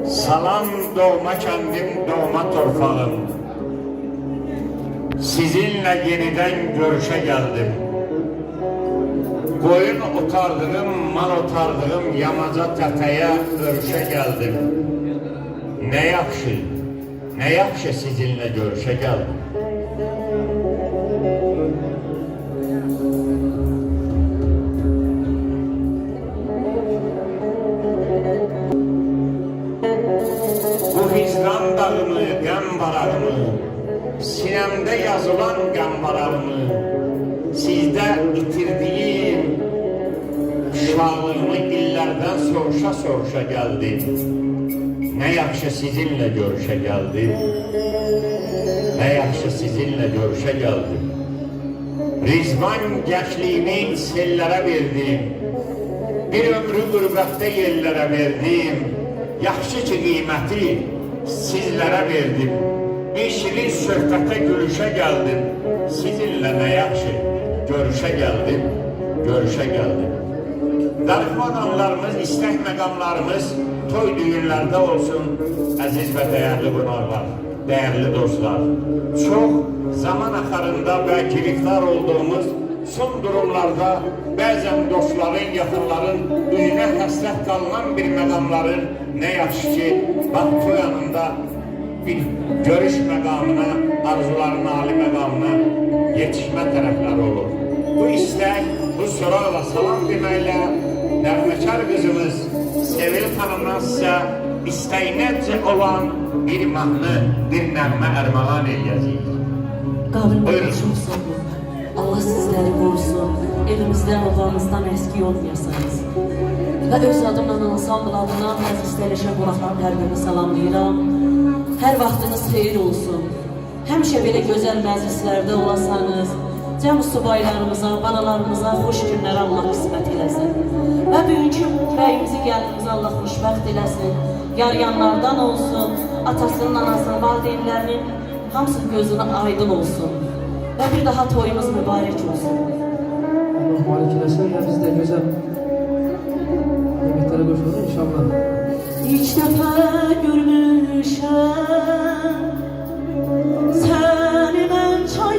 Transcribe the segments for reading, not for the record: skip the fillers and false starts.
Salam doğma kendim, doğma torpağım. Sizinle yeniden görüşe geldim. Koyun otardığım, mal otardığım yamaca tətəyə örüşe geldim. Ne yaxşı sizinle görüşe geldim. Bu hicran dağımı, qəm barağımı, sinemde yazılan qəm barağımı, sizde itirdiyim uşaqlığımı illərdən soruşa geldim. Ne yaxşı sizinle görüşe geldim. Ne yaxşı sizinle görüşe geldim. Rizvan gençliğimi sellere verdim. Bir ömrü qürbətdə yerlərə verdim. Yaxşı ki qiyməti sizlərə verdim. Bir şirin söhbətə gülüşə geldim. Sizinle ne yaxşı görüşe geldim. Darıxmaz anlarımız, istək məqamlarımız toy düğünlerde olsun, əziz və dəyərli qonaqlar, dəyərli dostlar. Çox zaman axarında və giriftar olduğumuz son durumlarda bəzən dostların, yaxınların ününə həsrət qalınan bir məqamların nə yaxşı ki, bax toy anında bir görüş məqamına, arzuların ali məqamına yetişmə tərəfləri olur. Bu istək, bu soraqla salam deməklə Nəğməkar qızımız Sevil xanımdan sizə istəyinəcə olan bir mahnı, bir nəğmə ərmağan eləyəcəyik. Qabiliniz olsun, Allah sizləri qorusun, elimizdən, oğlanızdan əski olmayasınız. Və öz adımla, ansambl adına, məclislərəşə qonaqların hər birini salamlayıram. Hər vaxtınız xeyir olsun. Həmişə belə gözəl məclislərdə olasanız, cəm subaylarımıza, balalarımıza xoş günləri Allah qismət eləsin. Və bugünkü bəyimizi, gəlinimizi Allah xoşbəxt eləsin. Yarayanlardan olsun, atasının, anasının, valideynlərinin hamısının gözünə aydın olsun. Və bir daha toyumuz mübarək olsun. Allah malik eləsin və biz də gözəl nimetlere qoşulur inşallah. İlk dəfə görmüşəm səni mən çay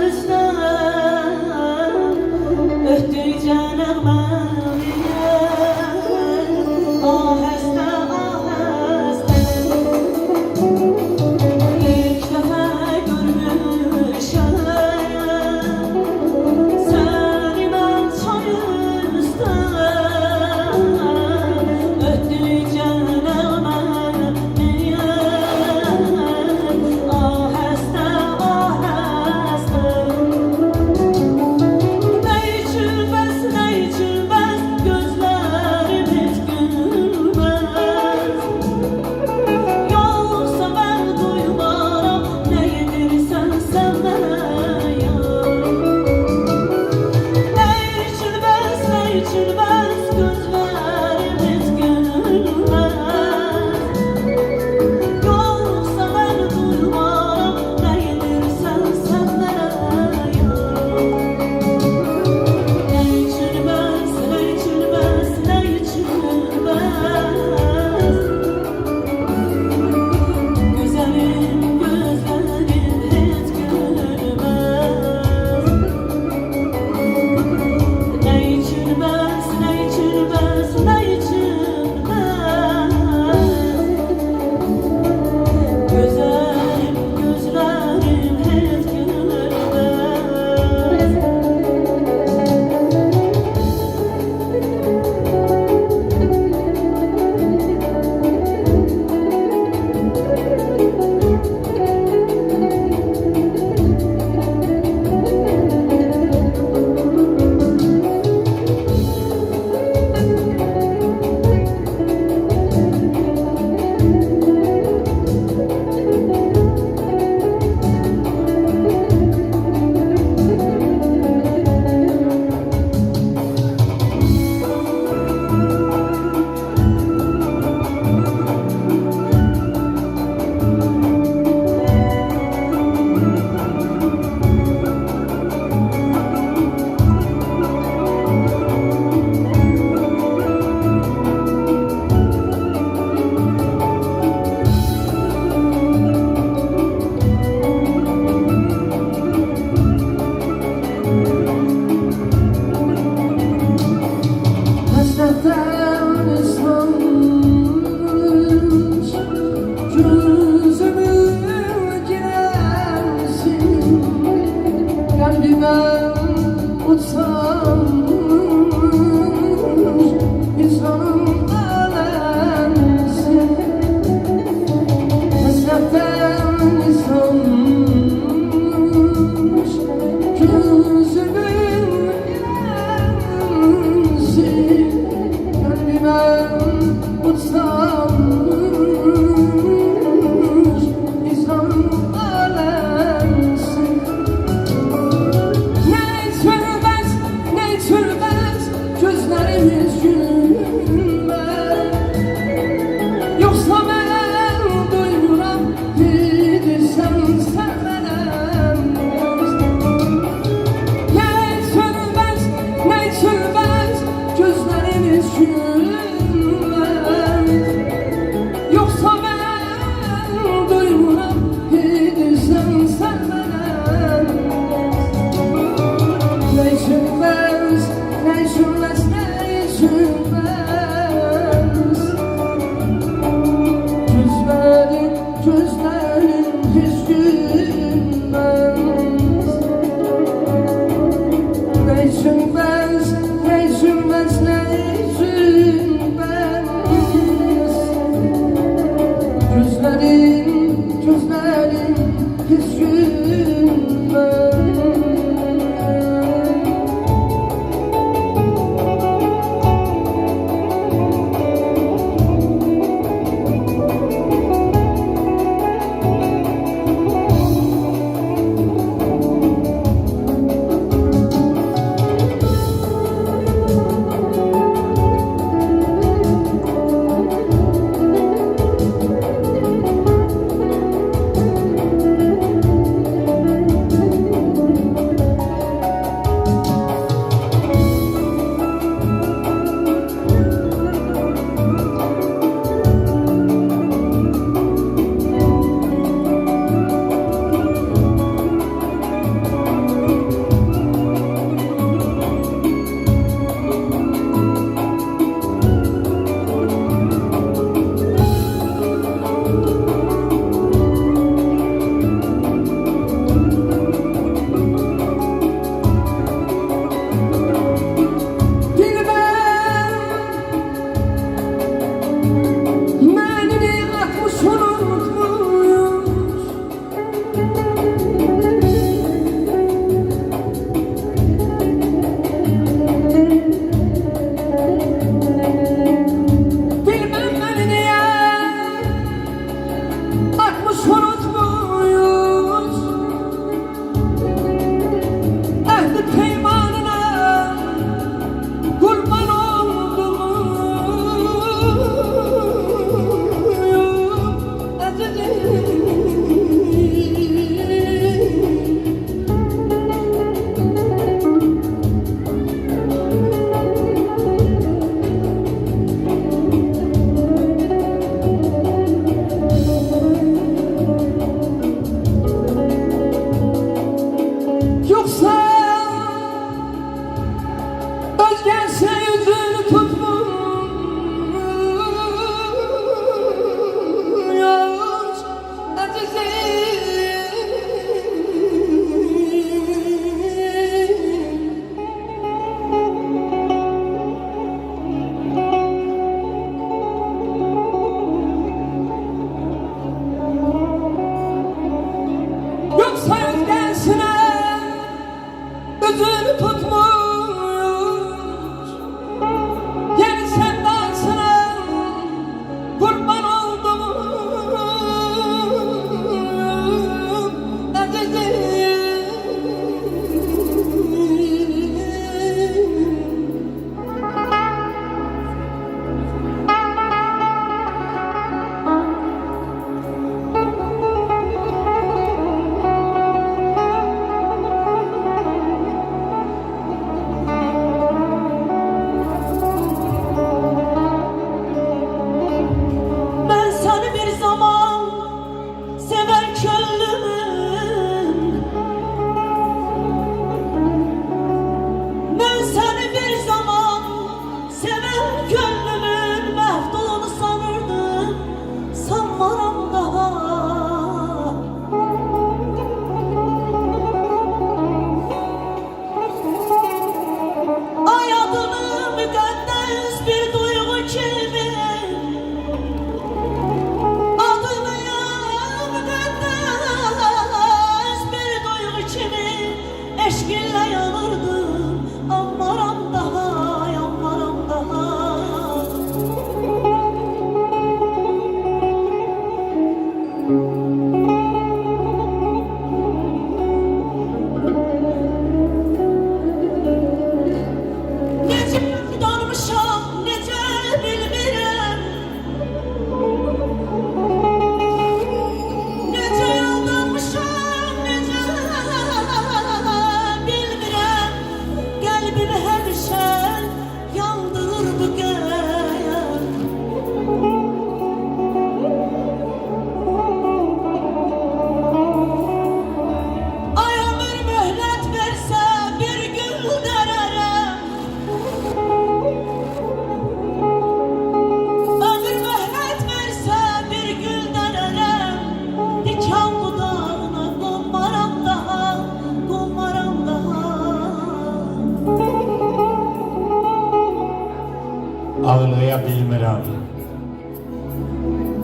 üzdən, ötdükcə nəğməliyə, ahəstə, ahəstə. İlk dəfə görmüşəm səni mən çay üzdən, ötdükcə nəğməliyə,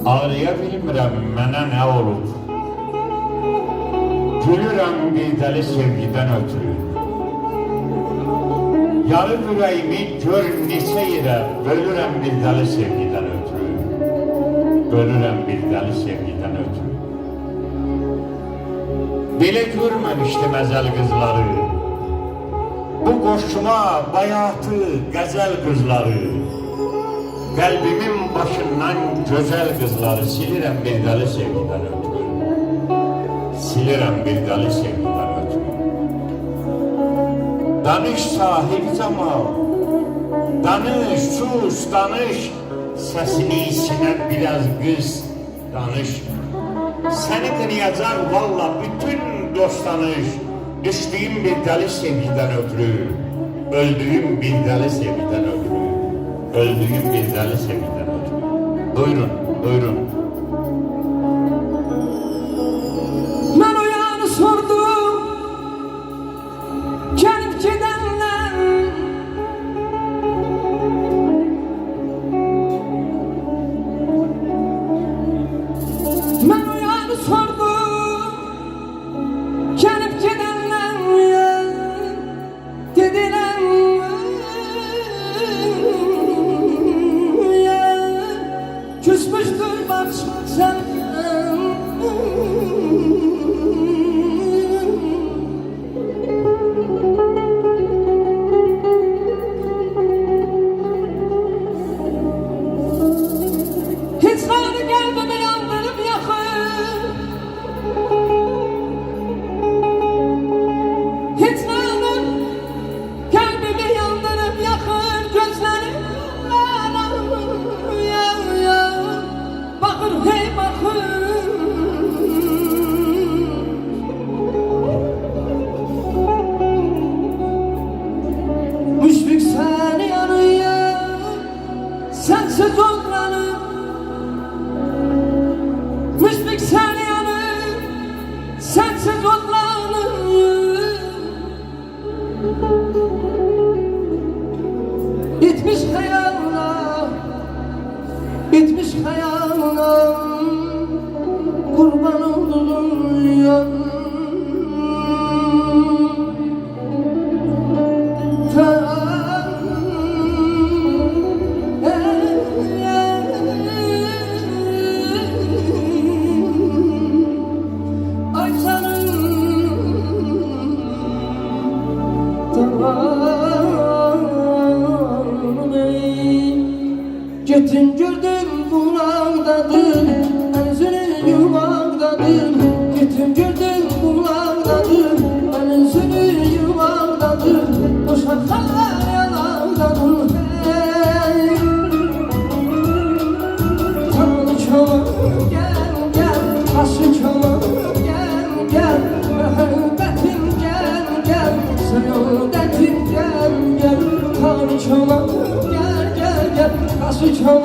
Ağrıya bilmirəm mənə nə olub. Gülürəm bir dəli sevgidən ötürü. Yarı ürəyimi gör neçə yerə bölürəm bir dəli sevgidən ötürü. Bölürəm bir dəli sevgidən ötürü. Belə görməmişdim əzəl qızları. Bu qoşuma bayatı qəzəl qızları. Qəlbimin başından gözəl qızları silirəm bir dəli sevgidən ötürü. Silirəm bir dəli sevgidən ötürü. Danış sahib Camal, danış, sus, danış. Səsini sinə biraz qız, danış. Səni dinləyəcək valla bütün dostanış. Düşdüyüm bir dəli sevgidən ötürü. Öldüyüm bir dəli sevgidən ötürü. Öldüyüm bir dəli sevgidən ötürü. Buyurun, buyurun. Mən o yanı sordum, gelip gidenler. Ben o yanı sordum, gelip gidenler. Dediler küsmüştür bak sen. Hiç var gelmeme yandırıp yakın. Hiç var kalbimi yandırıp yakın. Gözlerim ya bakır hey bakır. Müşfik sen yanıyor, sensiz otlanır. Müşfik sen yanıyor, sensiz otlanır. Bitmiş hayalına, bitmiş hayalına, kurban oldum ya. Ay gittin gördüm bulağdadır, özünü yuvağdadır. Gittin gördüm bulağdadır, özünü yuvağdadır. Uşaklar yanağdadır. Tanrı çoğum gel gel, taşı çoğum gel gel. Mühabbetim gel gel, sevdetim gel gel. Tanrı çoğum gel gel gel, taşı çoğum